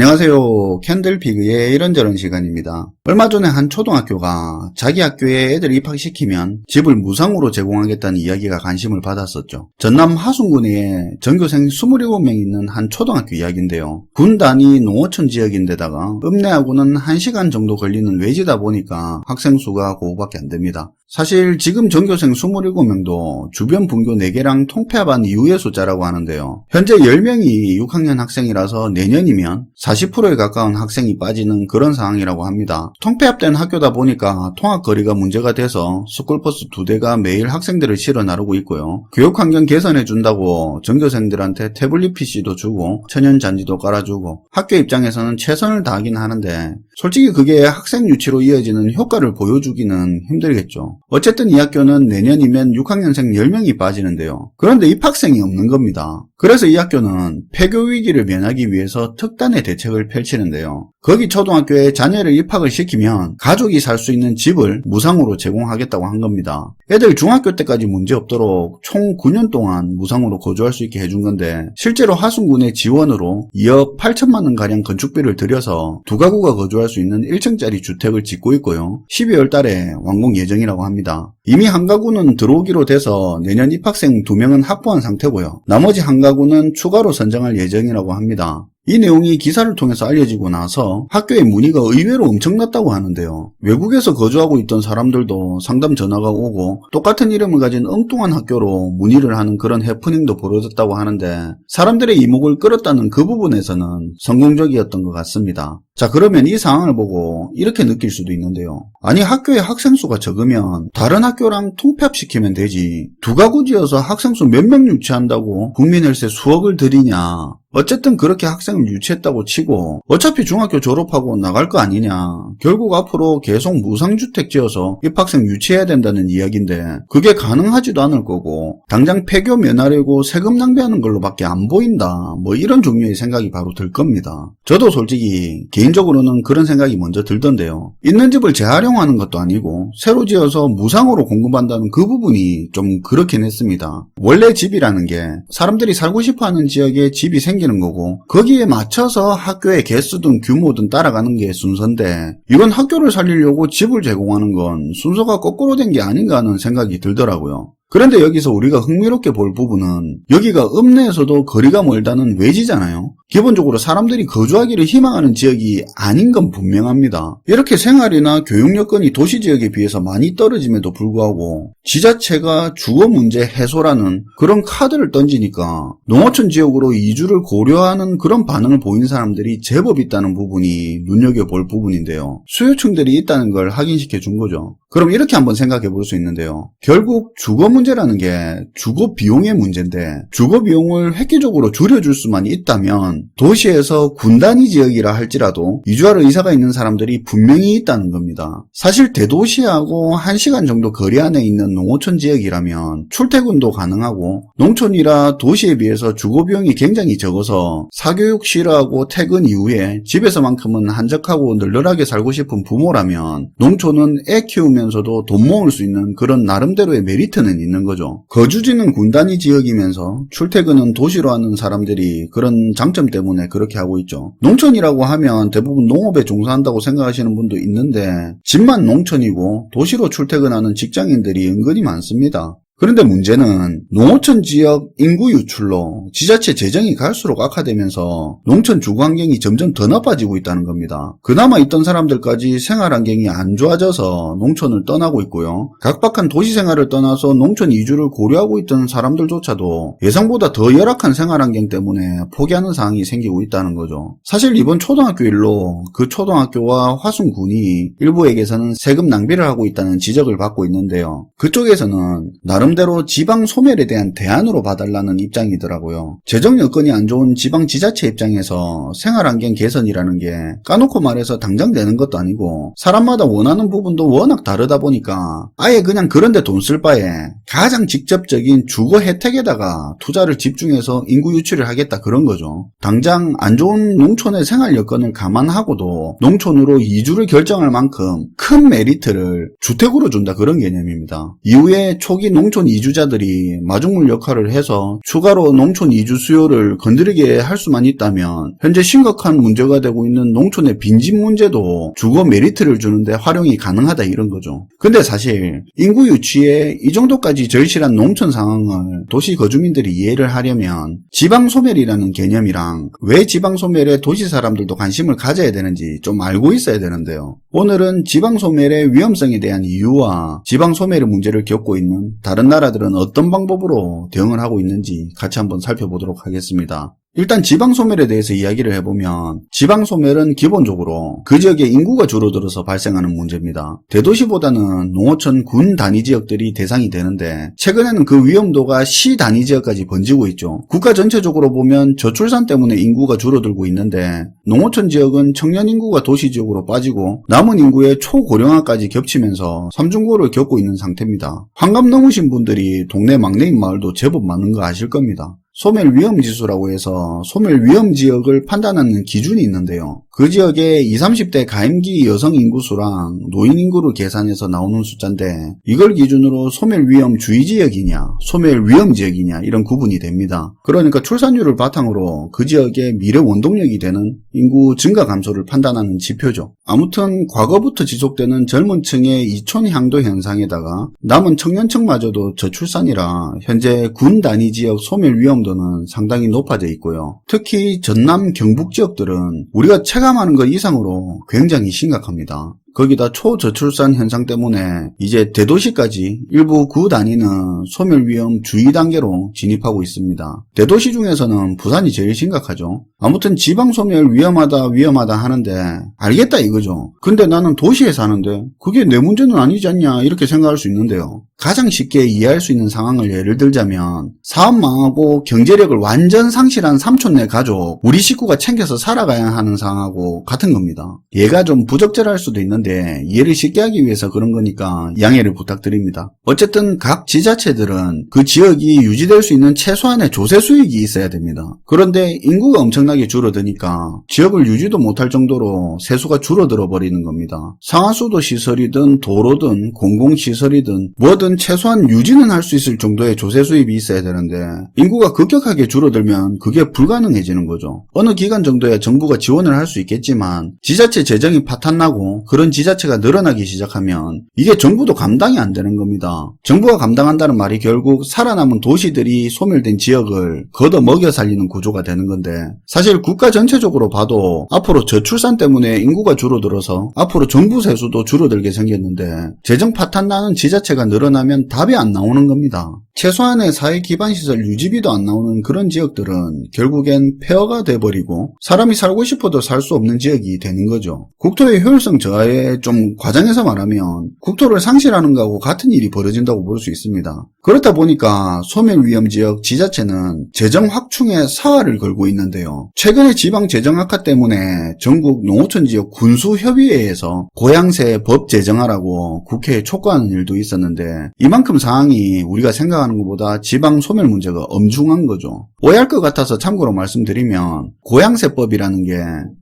안녕하세요. 캔들피그의 이런저런 시간입니다. 얼마 전에 한 초등학교가 자기 학교에 애들 입학시키면 집을 무상으로 제공하겠다는 이야기가 관심을 받았었죠. 전남 하순군에 전교생 27명 있는 한 초등학교 이야기인데요. 군 단위 농어촌 지역인데다가 읍내하고는 1시간 정도 걸리는 외지다 보니까 학생 수가 그거밖에 안 됩니다. 사실 지금 전교생 27명도 주변 분교 4개랑 통폐합한 이후의 숫자라고 하는데요. 현재 10명이 6학년 학생이라서 내년이면 40%에 가까운 학생이 빠지는 그런 상황이라고 합니다. 통폐합된 학교다 보니까 통학거리가 문제가 돼서 스쿨버스 2대가 매일 학생들을 실어 나르고 있고요. 교육환경 개선해준다고 전교생들한테 태블릿 PC도 주고 천연잔디도 깔아주고 학교 입장에서는 최선을 다하긴 하는데 솔직히 그게 학생 유치로 이어지는 효과를 보여주기는 힘들겠죠. 어쨌든 이 학교는 내년이면 6학년생 10명이 빠지는데요. 그런데 입학생이 없는 겁니다. 그래서 이 학교는 폐교 위기를 면하기 위해서 특단의 대책을 펼치는데요. 거기 초등학교에 자녀를 입학을 시키면 가족이 살 수 있는 집을 무상으로 제공하겠다고 한 겁니다. 애들 중학교 때까지 문제없도록 총 9년 동안 무상으로 거주할 수 있게 해준 건데 실제로 하순군의 지원으로 2억 8천만 원가량 건축비를 들여서 두 가구가 거주할 수 있는 1층짜리 주택을 짓고 있고요. 12월 달에 완공 예정이라고 합니다. 이미 한 가구는 들어오기로 돼서 내년 입학생 2명은 확보한 상태고요. 나머지 한 가구는 추가로 선정할 예정이라고 합니다. 이 내용이 기사를 통해서 알려지고 나서 학교의 문의가 의외로 엄청났다고 하는데요. 외국에서 거주하고 있던 사람들도 상담 전화가 오고 똑같은 이름을 가진 엉뚱한 학교로 문의를 하는 그런 해프닝도 벌어졌다고 하는데 사람들의 이목을 끌었다는 그 부분에서는 성공적이었던 것 같습니다. 자, 그러면 이 상황을 보고 이렇게 느낄 수도 있는데요. 아니, 학교에 학생 수가 적으면 다른 학교랑 통폐합시키면 되지. 두 가구 지어서 학생 수 몇 명 유치한다고 국민혈세 수억을 들이냐. 어쨌든 그렇게 학생을 유치했다고 치고 어차피 중학교 졸업하고 나갈 거 아니냐. 결국 앞으로 계속 무상주택 지어서 입학생 유치해야 된다는 이야기인데 그게 가능하지도 않을 거고 당장 폐교 면하려고 세금 낭비하는 걸로밖에 안 보인다. 뭐 이런 종류의 생각이 바로 들 겁니다. 저도 솔직히 개인적으로는 그런 생각이 먼저 들던데요. 있는 집을 재활용하는 것도 아니고 새로 지어서 무상으로 공급한다는 그 부분이 좀 그렇긴 했습니다. 원래 집이라는 게 사람들이 살고 싶어하는 지역에 집이 생기는 거고 거기에 맞춰서 학교의 개수든 규모든 따라가는 게 순서인데 이건 학교를 살리려고 집을 제공하는 건 순서가 거꾸로 된 게 아닌가 하는 생각이 들더라고요. 그런데 여기서 우리가 흥미롭게 볼 부분은 여기가 읍내에서도 거리가 멀다는 외지잖아요. 기본적으로 사람들이 거주하기를 희망하는 지역이 아닌 건 분명합니다. 이렇게 생활이나 교육 여건이 도시 지역에 비해서 많이 떨어짐에도 불구하고 지자체가 주거 문제 해소라는 그런 카드를 던지니까 농어촌 지역으로 이주를 고려하는 그런 반응을 보이는 사람들이 제법 있다는 부분이 눈여겨볼 부분인데요. 수요층들이 있다는 걸 확인시켜 준 거죠. 그럼 이렇게 한번 생각해 볼 수 있는데요. 결국 주거 문제라는 게 주거 비용의 문제인데 주거 비용을 획기적으로 줄여줄 수만 있다면 도시에서 군 단위 지역이라 할지라도 이주하러 이사가 있는 사람들이 분명히 있다는 겁니다. 사실 대도시하고 1시간 정도 거리 안에 있는 농어촌 지역이라면 출퇴근도 가능하고 농촌이라 도시에 비해서 주거 비용이 굉장히 적어서 사교육 싫어하고 퇴근 이후에 집에서만큼은 한적하고 널널하게 살고 싶은 부모라면 농촌은 애 키우면서도 돈 모을 수 있는 그런 나름대로의 메리트는 있는 거죠. 거주지는 군 단위 지역이면서 출퇴근은 도시로 하는 사람들이 그런 장점 때문에 그렇게 하고 있죠. 농촌이라고 하면 대부분 농업에 종사한다고 생각하시는 분도 있는데 집만 농촌이고 도시로 출퇴근하는 직장인들이 은근히 많습니다. 그런데 문제는 농어촌 지역 인구 유출로 지자체 재정이 갈수록 악화되면서 농촌 주거 환경이 점점 더 나빠지고 있다는 겁니다. 그나마 있던 사람들까지 생활 환경이 안 좋아져서 농촌을 떠나고 있고요. 각박한 도시 생활을 떠나서 농촌 이주를 고려하고 있던 사람들조차도 예상보다 더 열악한 생활 환경 때문에 포기하는 상황이 생기고 있다는 거죠. 사실 이번 초등학교 일로 그 초등학교와 화순군이 일부에게서는 세금 낭비를 하고 있다는 지적을 받고 있는데요. 그쪽에서는 나름대로 지방 소멸에 대한 대안으로 봐달라는 입장이더라고요. 재정 여건이 안 좋은 지방 지자체 입장에서 생활환경 개선이라는 게 까놓고 말해서 당장 되는 것도 아니고 사람마다 원하는 부분도 워낙 다르다 보니까 아예 그냥 그런데 돈 쓸 바에 가장 직접적인 주거 혜택에다가 투자를 집중해서 인구 유치를 하겠다 그런 거죠. 당장 안 좋은 농촌의 생활 여건을 감안하고도 농촌으로 이주를 결정할 만큼 큰 메리트를 주택으로 준다 그런 개념입니다. 이후에 초기 농촌 농촌 이주자들이 마중물 역할을 해서 추가로 농촌 이주 수요를 건드리게 할 수만 있다면 현재 심각한 문제가 되고 있는 농촌의 빈집 문제도 주거 메리트를 주는데 활용이 가능하다 이런 거죠. 근데 사실 인구 유치에 이 정도까지 절실한 농촌 상황을 도시 거주민들이 이해를 하려면 지방소멸이라는 개념이랑 왜 지방소멸에 도시 사람들도 관심을 가져야 되는지 좀 알고 있어야 되는데요. 오늘은 지방소멸의 위험성에 대한 이유와 지방소멸의 문제를 겪고 있는 다른 나라들은 어떤 방법으로 대응을 하고 있는지 같이 한번 살펴보도록 하겠습니다. 일단 지방소멸에 대해서 이야기를 해보면 지방소멸은 기본적으로 그 지역의 인구가 줄어들어서 발생하는 문제입니다. 대도시보다는 농어촌 군 단위 지역들이 대상이 되는데 최근에는 그 위험도가 시 단위 지역까지 번지고 있죠. 국가 전체적으로 보면 저출산 때문에 인구가 줄어들고 있는데 농어촌 지역은 청년 인구가 도시 지역으로 빠지고 남은 인구의 초고령화까지 겹치면서 삼중고를 겪고 있는 상태입니다. 환갑 넘으신 분들이 동네 막내인 마을도 제법 많은 거 아실 겁니다. 소멸 위험 지수라고 해서 소멸 위험 지역을 판단하는 기준이 있는데요. 그 지역의 20, 30대 가임기 여성 인구수랑 노인 인구를 계산해서 나오는 숫자인데 이걸 기준으로 소멸 위험 주의 지역이냐 소멸 위험 지역이냐 이런 구분이 됩니다. 그러니까 출산율을 바탕으로 그 지역의 미래 원동력이 되는 인구 증가 감소를 판단하는 지표죠. 아무튼 과거부터 지속되는 젊은 층의 이촌 향도 현상에다가 남은 청년층마저도 저출산이라 현재 군 단위 지역 소멸 위험도는 상당히 높아져 있고요. 특히 전남 경북 지역들은 우리가 체감하는 것 이상으로 굉장히 심각합니다. 거기다 초저출산 현상 때문에 이제 대도시까지 일부 구 단위는 소멸 위험 주의 단계로 진입하고 있습니다. 대도시 중에서는 부산이 제일 심각하죠. 아무튼 지방 소멸 위험하다 하는데 알겠다 이거죠. 근데 나는 도시에 사는데 그게 내 문제는 아니지 않냐 이렇게 생각할 수 있는데요. 가장 쉽게 이해할 수 있는 상황을 예를 들자면 사업 망하고 경제력을 완전 상실한 삼촌네 가족 우리 식구가 챙겨서 살아가야 하는 상황하고 같은 겁니다. 얘가 좀 부적절할 수도 있는데 이해를 쉽게 하기 위해서 그런 거니까 양해를 부탁드립니다. 어쨌든 각 지자체들은 그 지역이 유지될 수 있는 최소한의 조세 수익이 있어야 됩니다. 그런데 인구가 엄청나게 줄어드니까 지역을 유지도 못할 정도로 세수가 줄어들어 버리는 겁니다. 상하수도 시설이든 도로든 공공시설이든 뭐든 최소한 유지는 할 수 있을 정도의 조세 수입이 있어야 되는데 인구가 급격하게 줄어들면 그게 불가능해지는 거죠. 어느 기간 정도야 정부가 지원을 할 수 있겠지만 지자체 재정이 파탄나고 그런 지자체가 늘어나기 시작하면 이게 정부도 감당이 안 되는 겁니다. 정부가 감당한다는 말이 결국 살아남은 도시들이 소멸된 지역을 걷어 먹여 살리는 구조가 되는 건데 사실 국가 전체적으로 봐도 앞으로 저출산 때문에 인구가 줄어들어서 앞으로 정부 세수도 줄어들게 생겼는데 재정 파탄나는 지자체가 늘어나면 답이 안 나오는 겁니다. 최소한의 사회 기반 시설 유지비도 안 나오는 그런 지역들은 결국엔 폐허가 돼버리고 사람이 살고 싶어도 살 수 없는 지역이 되는 거죠. 국토의 효율성 저하에 좀 과장해서 말하면 국토를 상실하는 거하고 같은 일이 벌어진다고 볼 수 있습니다. 그렇다 보니까 소멸 위험 지역 지자체는 재정 확충에 사활을 걸고 있는데요. 최근에 지방 재정 악화 때문에 전국 농어촌 지역 군수협의회에서 고양세 법 제정하라고 국회에 촉구하는 일도 있었는데 이만큼 상황이 우리가 생각하는 것보다 지방 소멸 문제가 엄중한 거죠. 오해할 것 같아서 참고로 말씀드리면 고양세법이라는 게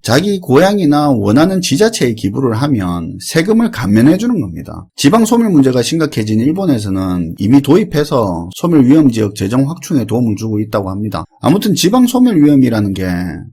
자기 고향이나 원하는 지자체에 기부를 하면 세금을 감면해 주는 겁니다. 지방 소멸 문제가 심각해진 일본에서는 이미 도입해서 소멸 위험 지역 재정 확충에 도움을 주고 있다고 합니다. 아무튼 지방 소멸 위험이라는 게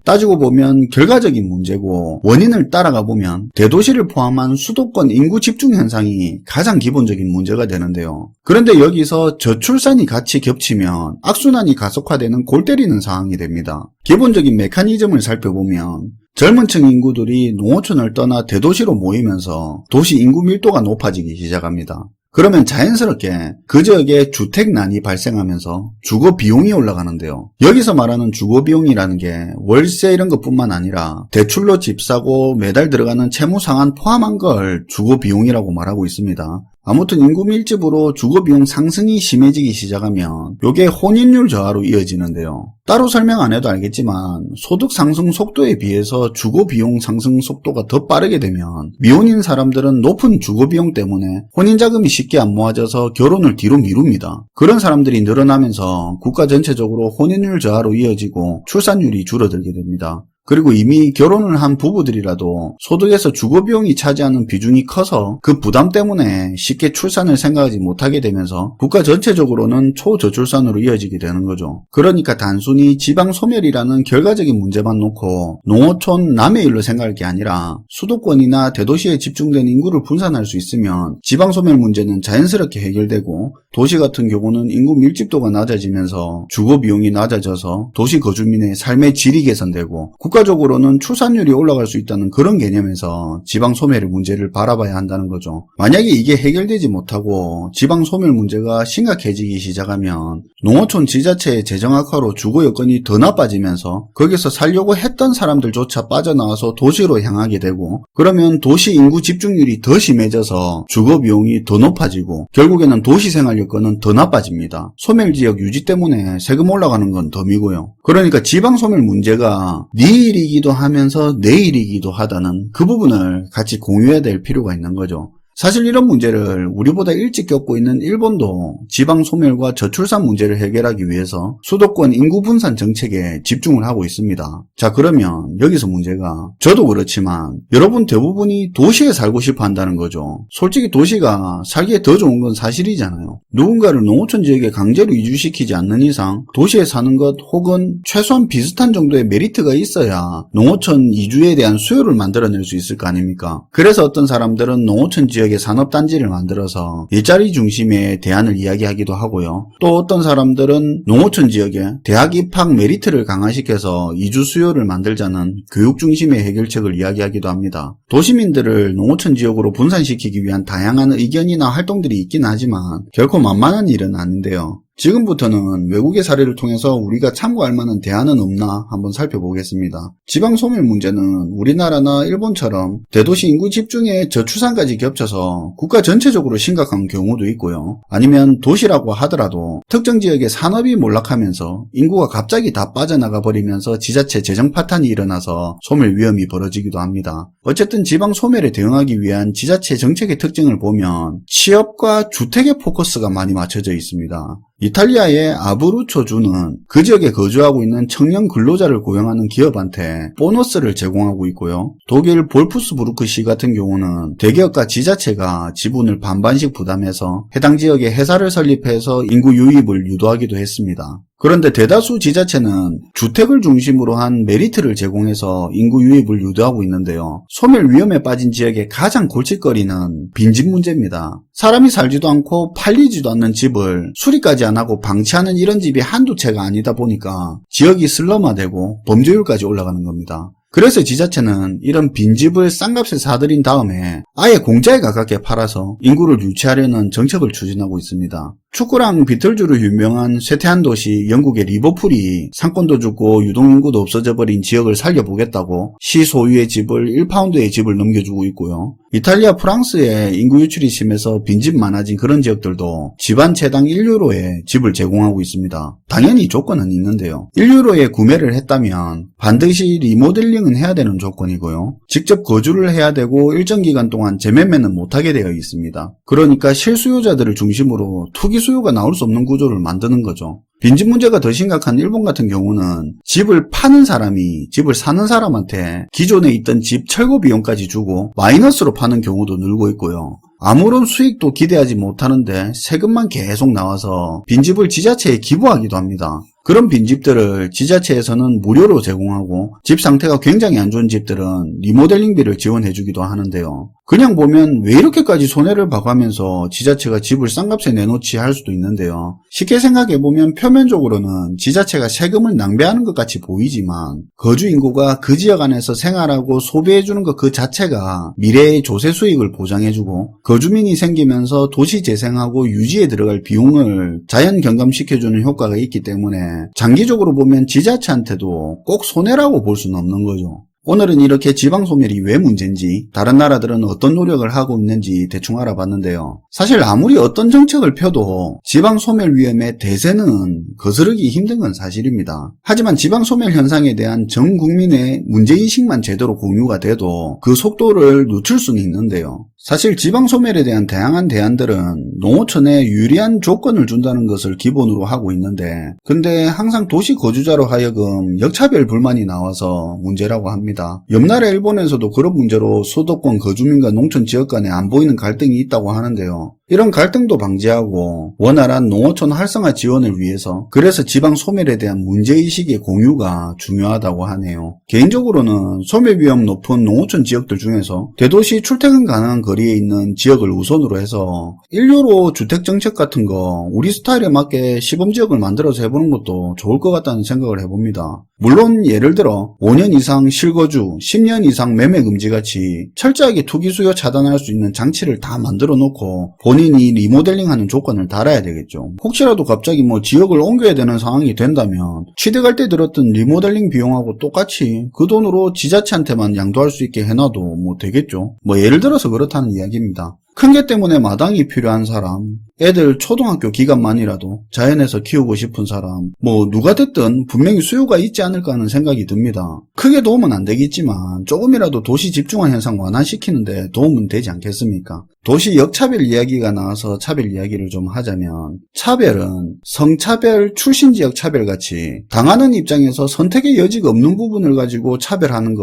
따지고 보면 결과적인 문제고 원인을 따라가 보면 대도시를 포함한 수도권 인구 집중 현상이 가장 기본적인 문제가 되는데요. 그런데 여기서 저출산이 같이 겹치면 악순환이 가속화되는 골 때리는 상황이 됩니다. 기본적인 메커니즘을 살펴보면 젊은 층 인구들이 농어촌을 떠나 대도시로 모이면서 도시 인구 밀도가 높아지기 시작합니다. 그러면 자연스럽게 그 지역에 주택난이 발생하면서 주거 비용이 올라가는데요. 여기서 말하는 주거 비용이라는 게 월세 이런 것뿐만 아니라 대출로 집 사고 매달 들어가는 채무 상환 포함한 걸 주거 비용이라고 말하고 있습니다. 아무튼 인구 밀집으로 주거 비용 상승이 심해지기 시작하면 이게 혼인율 저하로 이어지는데요. 따로 설명 안 해도 알겠지만 소득 상승 속도에 비해서 주거 비용 상승 속도가 더 빠르게 되면 미혼인 사람들은 높은 주거 비용 때문에 혼인 자금이 쉽게 안 모아져서 결혼을 뒤로 미룹니다. 그런 사람들이 늘어나면서 국가 전체적으로 혼인율 저하로 이어지고 출산율이 줄어들게 됩니다. 그리고 이미 결혼을 한 부부들이라도 소득에서 주거비용이 차지하는 비중이 커서 그 부담 때문에 쉽게 출산을 생각하지 못하게 되면서 국가 전체적으로는 초저출산으로 이어지게 되는 거죠. 그러니까 단순히 지방소멸이라는 결과적인 문제만 놓고 농어촌 남의 일로 생각할 게 아니라 수도권이나 대도시에 집중된 인구를 분산할 수 있으면 지방소멸 문제는 자연스럽게 해결되고, 도시 같은 경우는 인구 밀집도가 낮아지면서 주거비용이 낮아져서 도시 거주민의 삶의 질이 개선되고 국가적으로는 출산율이 올라갈 수 있다는 그런 개념에서 지방소멸의 문제를 바라봐야 한다는 거죠. 만약에 이게 해결되지 못하고 지방소멸 문제가 심각해지기 시작하면 농어촌 지자체의 재정 악화로 주거 여건이 더 나빠지면서 거기서 살려고 했던 사람들조차 빠져나와서 도시로 향하게 되고, 그러면 도시 인구 집중률이 더 심해져서 주거 비용이 더 높아지고 결국에는 도시 생활 여건은 더 나빠집니다. 소멸지역 유지 때문에 세금 올라가는 건 덤이고요. 그러니까 지방소멸 문제가 네 일이기도 하면서 내 일이기도 하다는 그 부분을 같이 공유해야 될 필요가 있는 거죠. 사실 이런 문제를 우리보다 일찍 겪고 있는 일본도 지방소멸과 저출산 문제를 해결하기 위해서 수도권 인구 분산 정책에 집중을 하고 있습니다. 자, 그러면 여기서 문제가, 저도 그렇지만 여러분 대부분이 도시에 살고 싶어 한다는 거죠. 솔직히 도시가 살기에 더 좋은 건 사실이잖아요. 누군가를 농어촌 지역에 강제로 이주시키지 않는 이상 도시에 사는 것 혹은 최소한 비슷한 정도의 메리트가 있어야 농어촌 이주에 대한 수요를 만들어낼 수 있을 거 아닙니까? 그래서 어떤 사람들은 농어촌 지역 산업단지를 만들어서 일자리 중심의 대안을 이야기하기도 하고요. 또 어떤 사람들은 농어촌 지역에 대학 입학 메리트를 강화시켜서 이주 수요를 만들자는 교육 중심의 해결책을 이야기하기도 합니다. 도시민들을 농어촌 지역으로 분산시키기 위한 다양한 의견이나 활동들이 있긴 하지만 결코 만만한 일은 아닌데요. 지금부터는 외국의 사례를 통해서 우리가 참고할 만한 대안은 없나 한번 살펴보겠습니다. 지방소멸 문제는 우리나라나 일본처럼 대도시 인구 집중에 저출산까지 겹쳐서 국가 전체적으로 심각한 경우도 있고요. 아니면 도시라고 하더라도 특정 지역의 산업이 몰락하면서 인구가 갑자기 다 빠져나가 버리면서 지자체 재정 파탄이 일어나서 소멸 위험이 벌어지기도 합니다. 어쨌든 지방소멸에 대응하기 위한 지자체 정책의 특징을 보면 취업과 주택에 포커스가 많이 맞춰져 있습니다. 이탈리아의 아브루초주는 그 지역에 거주하고 있는 청년 근로자를 고용하는 기업한테 보너스를 제공하고 있고요. 독일 볼프스부르크시 같은 경우는 대기업과 지자체가 지분을 반반씩 부담해서 해당 지역에 회사를 설립해서 인구 유입을 유도하기도 했습니다. 그런데 대다수 지자체는 주택을 중심으로 한 메리트를 제공해서 인구 유입을 유도하고 있는데요. 소멸 위험에 빠진 지역의 가장 골칫거리는 빈집 문제입니다. 사람이 살지도 않고 팔리지도 않는 집을 수리까지 안 하고 방치하는 이런 집이 한두 채가 아니다 보니까 지역이 슬럼화되고 범죄율까지 올라가는 겁니다. 그래서 지자체는 이런 빈집을 싼값에 사들인 다음에 아예 공짜에 가깝게 팔아서 인구를 유치하려는 정책을 추진하고 있습니다. 축구랑 비틀즈로 유명한 쇠퇴한 도시 영국의 리버풀이 상권도 죽고 유동인구도 없어져 버린 지역을 살려보겠다고 시 소유의 집을 1파운드의 집을 넘겨주고 있고요. 이탈리아, 프랑스의 인구 유출이 심해서 빈집 많아진 그런 지역들도 집 한 채당 1유로에 집을 제공하고 있습니다. 당연히 조건은 있는데요. 1유로에 구매를 했다면 반드시 리모델링은 해야 되는 조건이고요. 직접 거주를 해야 되고 일정 기간 동안 재매매는 못하게 되어 있습니다. 그러니까 실수요자들을 중심으로 투기 수요가 나올 수 없는 구조를 만드는 거죠. 빈집 문제가 더 심각한 일본 같은 경우는 집을 파는 사람이 집을 사는 사람한테 기존에 있던 집 철거 비용까지 주고 마이너스로 파는 경우도 늘고 있고요. 아무런 수익도 기대하지 못하는데 세금만 계속 나와서 빈집을 지자체에 기부하기도 합니다. 그런 빈집들을 지자체에서는 무료로 제공하고 집 상태가 굉장히 안 좋은 집들은 리모델링비를 지원해주기도 하는데요. 그냥 보면 왜 이렇게까지 손해를 봐가면서 지자체가 집을 싼값에 내놓지 할 수도 있는데요. 쉽게 생각해보면 표면적으로는 지자체가 세금을 낭비하는 것 같이 보이지만 거주 인구가 그 지역 안에서 생활하고 소비해주는 것 그 자체가 미래의 조세 수익을 보장해주고 거주민이 생기면서 도시 재생하고 유지에 들어갈 비용을 자연 경감시켜주는 효과가 있기 때문에 장기적으로 보면 지자체한테도 꼭 손해라고 볼 수는 없는 거죠. 오늘은 이렇게 지방소멸이 왜 문제인지, 다른 나라들은 어떤 노력을 하고 있는지 대충 알아봤는데요. 사실 아무리 어떤 정책을 펴도 지방소멸 위험의 대세는 거스르기 힘든 건 사실입니다. 하지만 지방소멸 현상에 대한 전 국민의 문제의식만 제대로 공유가 돼도 그 속도를 늦출 수는 있는데요. 사실 지방소멸에 대한 다양한 대안들은 농어촌에 유리한 조건을 준다는 것을 기본으로 하고 있는데, 근데 항상 도시 거주자로 하여금 역차별 불만이 나와서 문제라고 합니다. 옆나라 일본에서도 그런 문제로 수도권 거주민과 농촌 지역 간에 안 보이는 갈등이 있다고 하는데요. 이런 갈등도 방지하고 원활한 농어촌 활성화 지원을 위해서, 그래서 지방 소멸에 대한 문제의식의 공유가 중요하다고 하네요. 개인적으로는 소멸 위험 높은 농어촌 지역들 중에서 대도시 출퇴근 가능한 거리에 있는 지역을 우선으로 해서 일요로 주택정책 같은 거 우리 스타일에 맞게 시범지역을 만들어서 해보는 것도 좋을 것 같다는 생각을 해봅니다. 물론 예를 들어 5년 이상 실거주, 10년 이상 매매 금지같이 철저하게 투기 수요 차단할 수 있는 장치를 다 만들어 놓고 본인이 리모델링하는 조건을 달아야 되겠죠. 혹시라도 갑자기 지역을 옮겨야 되는 상황이 된다면 취득할 때 들었던 리모델링 비용하고 똑같이 그 돈으로 지자체한테만 양도할 수 있게 해놔도 되겠죠. 예를 들어서 그렇다는 이야기입니다. 큰 개 때문에 마당이 필요한 사람, 애들 초등학교 기간만이라도 자연에서 키우고 싶은 사람, 누가 됐든 분명히 수요가 있지 않을까 하는 생각이 듭니다. 크게 도움은 안 되겠지만 조금이라도 도시 집중화 현상 완화시키는데 도움은 되지 않겠습니까? 도시 역차별 이야기가 나와서 차별 이야기를 좀 하자면, 차별은 성차별, 출신지역 차별같이 당하는 입장에서 선택의 여지가 없는 부분을 가지고 차별하는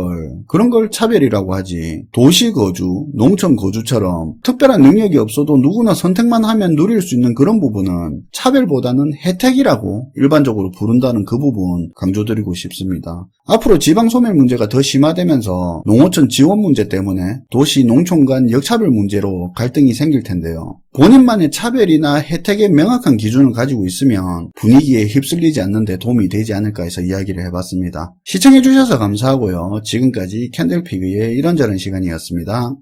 그런 걸 차별이라고 하지, 도시 거주, 농촌 거주처럼 특별한 능력이 없어도 누구나 선택만 하면 누릴 수 있는 그런 부분은 차별보다는 혜택이라고 일반적으로 부른다는 그 부분 강조드리고 싶습니다. 앞으로 지방소멸 문제가 더 심화되면서 농어촌 지원 문제 때문에 도시 농촌 간 역차별 문제로 갈등이 생길 텐데요. 본인만의 차별이나 혜택의 명확한 기준을 가지고 있으면 분위기에 휩쓸리지 않는 데 도움이 되지 않을까 해서 이야기를 해봤습니다. 시청해주셔서 감사하고요. 지금까지 캔들피그의 이런저런 시간이었습니다.